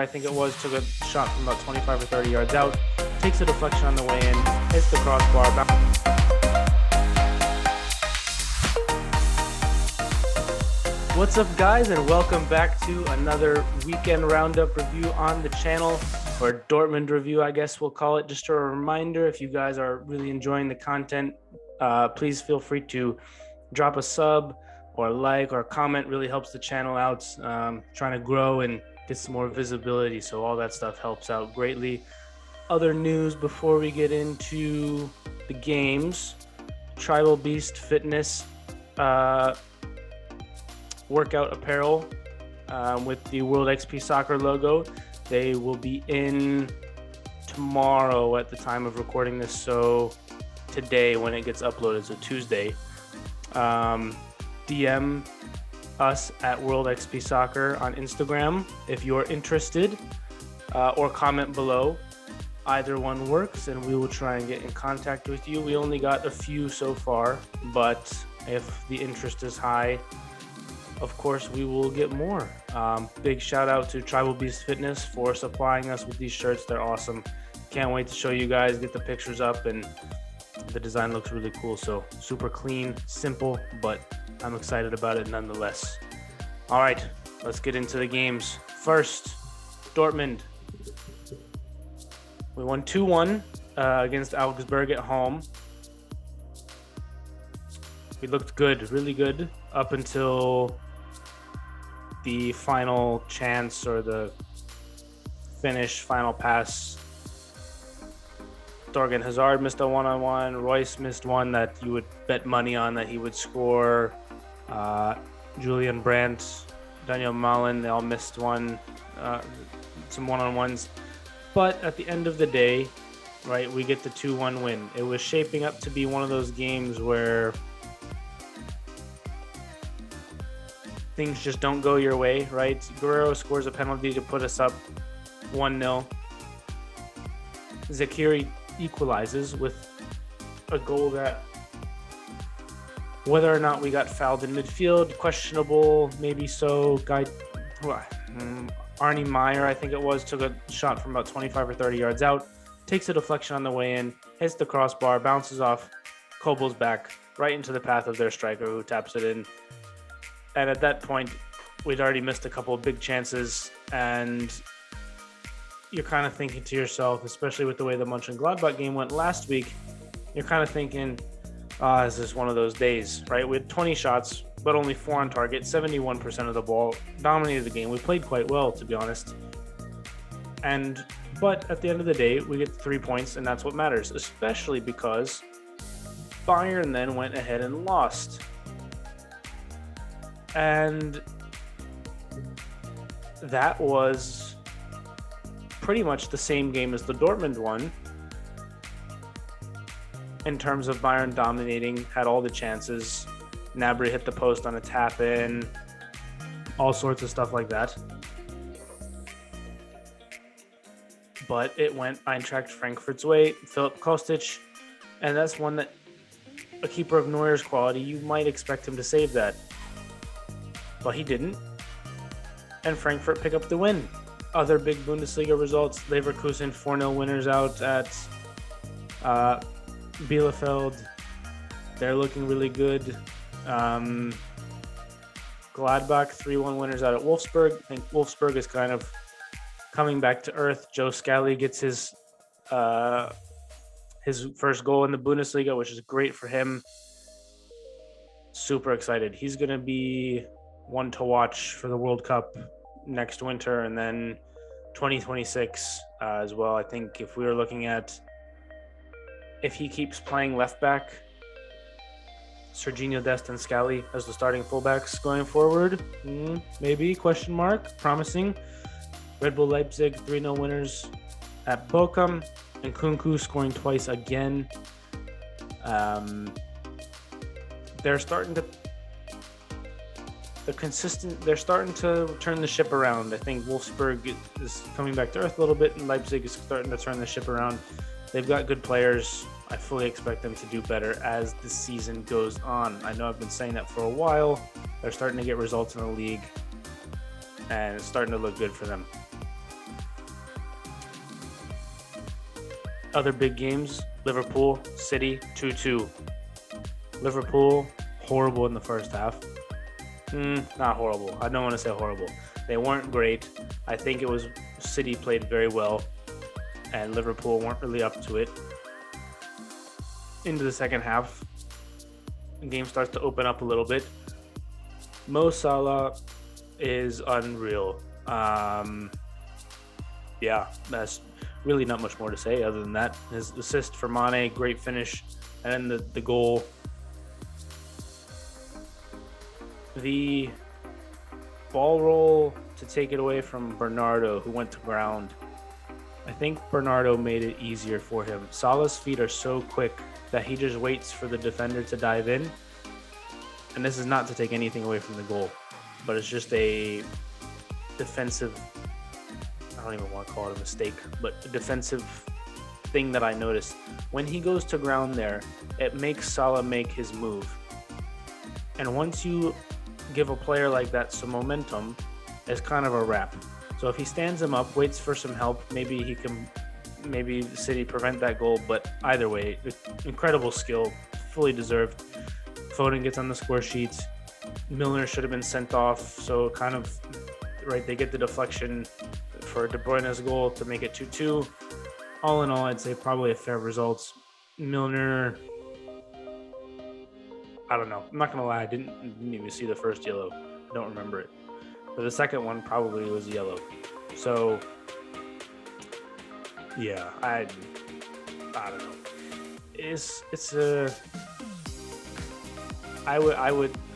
I think it was, took a shot from about 25 or 30 yards out, takes a deflection on the way in, hits the crossbar. What's up, guys, and welcome back to another weekend roundup review on the channel, or Dortmund review, I guess we'll call it. Just a reminder, if you guys are really enjoying the content, please feel free to drop a sub or like or comment. Really helps the channel out, trying to grow and get some more visibility, so all that stuff helps out greatly. Other news before we get into the games: Tribal Beast Fitness workout apparel with the World XP Soccer logo. They will be in tomorrow at the time of recording this, so today when it gets uploaded, so Tuesday. DM us at World XP Soccer on Instagram if you're interested, or comment below. Either one works, and we will try and get in contact with you. We only got a few so far, but if the interest is high, of course we will get more. Big shout out to Tribal Beast Fitness for supplying us with these shirts. They're awesome. Can't wait to show you guys, get the pictures up, and the design looks really cool. So super clean, simple, but I'm excited about it nonetheless. All right, let's get into the games. First, Dortmund. We won 2-1 against Augsburg at home. We looked good, really good, up until the final chance, or the finish, final pass. Thorgan Hazard missed a one-on-one. Royce missed one that you would bet money on that he would score. Julian Brandt, Daniel Malen, they all missed one, some one-on-ones. But at the end of the day, right, we get the 2-1 win. It was shaping up to be one of those games where things just don't go your way, right? Guerrero scores a penalty to put us up 1-0. Zakiri equalizes with a goal that, whether or not we got fouled in midfield, questionable, maybe so. Arnie Meyer, I think it was, took a shot from about 25 or 30 yards out, takes a deflection on the way in, hits the crossbar, bounces off Kobel's back, right into the path of their striker, who taps it in. And at that point, we'd already missed a couple of big chances, and you're kind of thinking to yourself, especially with the way the Mönchengladbach game went last week, you're kind of thinking, is this one of those days, right? We had 20 shots, but only 4 on target, 71% of the ball, dominated the game. We played quite well, to be honest. But at the end of the day, we get 3 points, and that's what matters, especially because Bayern then went ahead and lost. And that was pretty much the same game as the Dortmund one, in terms of Bayern dominating, had all the chances. Gnabry hit the post on a tap in, all sorts of stuff like that. But it went Eintracht Frankfurt's way, Philip Kostic, and that's one that, a keeper of Neuer's quality, you might expect him to save that. But he didn't, and Frankfurt pick up the win. Other big Bundesliga results: Leverkusen 4-0 winners out at Bielefeld. They're looking really good. Gladbach 3-1 winners out at Wolfsburg. I think Wolfsburg is kind of coming back to earth. Joe Scally gets his first goal in the Bundesliga, which is great for him. Super excited. He's going to be one to watch for the World Cup next winter, and then 2026 as well. I think if we were looking at, if he keeps playing left back, Serginho Dest and Scally as the starting fullbacks going forward, maybe, question mark, promising. Red Bull Leipzig 3-0 winners at Bochum, and Kunku scoring twice again. They're starting to turn the ship around. I think Wolfsburg is coming back to earth a little bit, and Leipzig is starting to turn the ship around. They've got good players. I fully expect them to do better as the season goes on. I know I've been saying that for a while. They're starting to get results in the league, and it's starting to look good for them. Other big games, Liverpool, City, 2-2. Liverpool, horrible in the first half. Not horrible. I don't want to say horrible. They weren't great. I think it was City played very well, and Liverpool weren't really up to it. Into the second half, the game starts to open up a little bit. Mo Salah is unreal. Yeah, that's really not much more to say other than that. His assist for Mane, great finish, and then the goal. The ball roll to take it away from Bernardo, who went to ground. I think Bernardo made it easier for him. Salah's feet are so quick that he just waits for the defender to dive in. And this is not to take anything away from the goal, but it's just a defensive, I don't even want to call it a mistake, but a defensive thing that I noticed. When he goes to ground there, it makes Salah make his move. And once you give a player like that some momentum, it's kind of a wrap. So if he stands him up, waits for some help, maybe City prevent that goal. But either way, incredible skill, fully deserved. Foden gets on the score sheet. Milner should have been sent off. So kind of, right, they get the deflection for De Bruyne's goal to make it 2-2. All in all, I'd say probably a fair result. Milner, I don't know. I'm not going to lie. I didn't even see the first yellow. I don't remember it. But the second one probably was yellow. So, yeah, I don't know.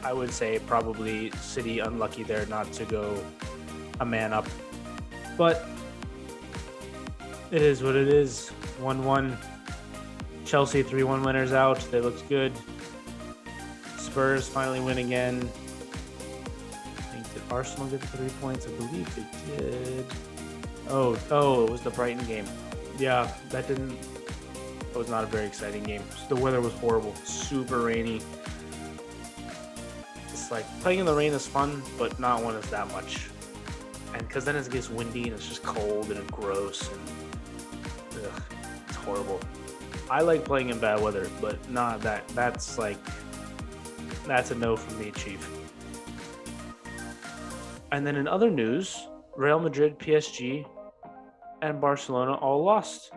I would say probably City unlucky there not to go a man up. But it is what it is. 1-1. Chelsea 3-1 winners out. They looked good. Spurs finally win again. I think, did Arsenal get 3 points? I believe they did. Oh, it was the Brighton game. Yeah, that was not a very exciting game. The weather was horrible, super rainy. It's like playing in the rain is fun, but not when it's that much. And because then it gets windy and it's just cold and gross and it's horrible. I like playing in bad weather, but not that. That's a no from me, Chief. And then in other news, Real Madrid, PSG, and Barcelona all lost.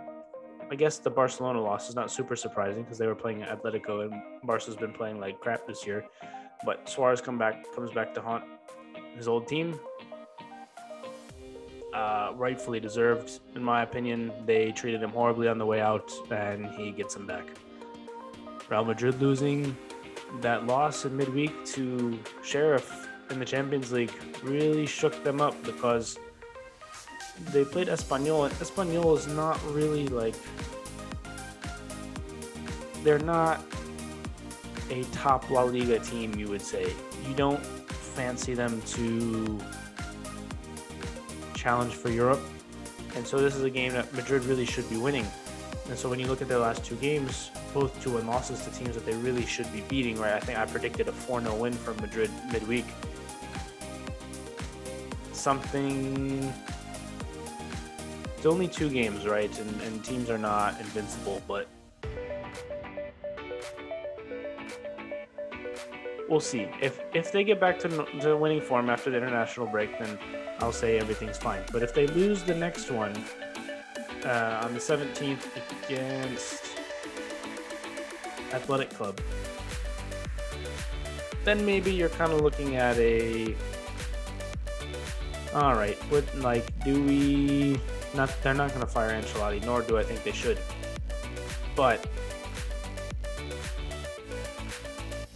I guess the Barcelona loss is not super surprising because they were playing at Atletico and Barca's been playing like crap this year. But Suarez comes back to haunt his old team. Rightfully deserved, in my opinion. They treated him horribly on the way out, and he gets him back. Real Madrid losing that loss in midweek to Sheriff in the Champions League really shook them up because they played Espanyol, and Espanyol is not really they're not a top La Liga team, you would say. You don't fancy them to challenge for Europe, and so this is a game that Madrid really should be winning. And so when you look at their last two games, both 2-1 losses to teams that they really should be beating, right? I think I predicted a 4-0 win for Madrid midweek. It's only 2 games, right? And teams are not invincible, but we'll see. If they get back to winning form after the international break, then I'll say everything's fine. But if they lose the next one on the 17th against Athletic Club, then maybe you're kind of looking at all right, they're not going to fire Ancelotti, nor do I think they should. But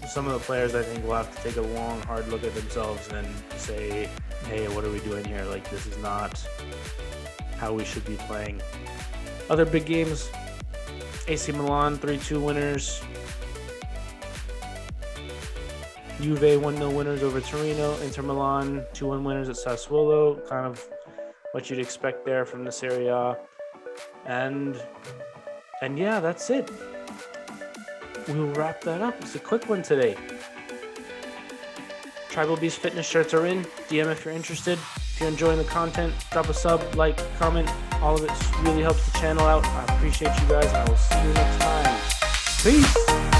some of the players, I think, will have to take a long, hard look at themselves and say, hey, what are we doing here? This is not how we should be playing. Other big games, AC Milan, 3-2 winners. Juve 1-0 winners over Torino. Inter Milan 2-1 winners at Sassuolo. Kind of what you'd expect there from the Serie A. And yeah, that's it. We'll wrap that up. It's a quick one today. Tribal Beast fitness shirts are in. DM if you're interested. If you're enjoying the content, drop a sub, like, comment. All of it really helps the channel out. I appreciate you guys, and I will see you next time. Peace.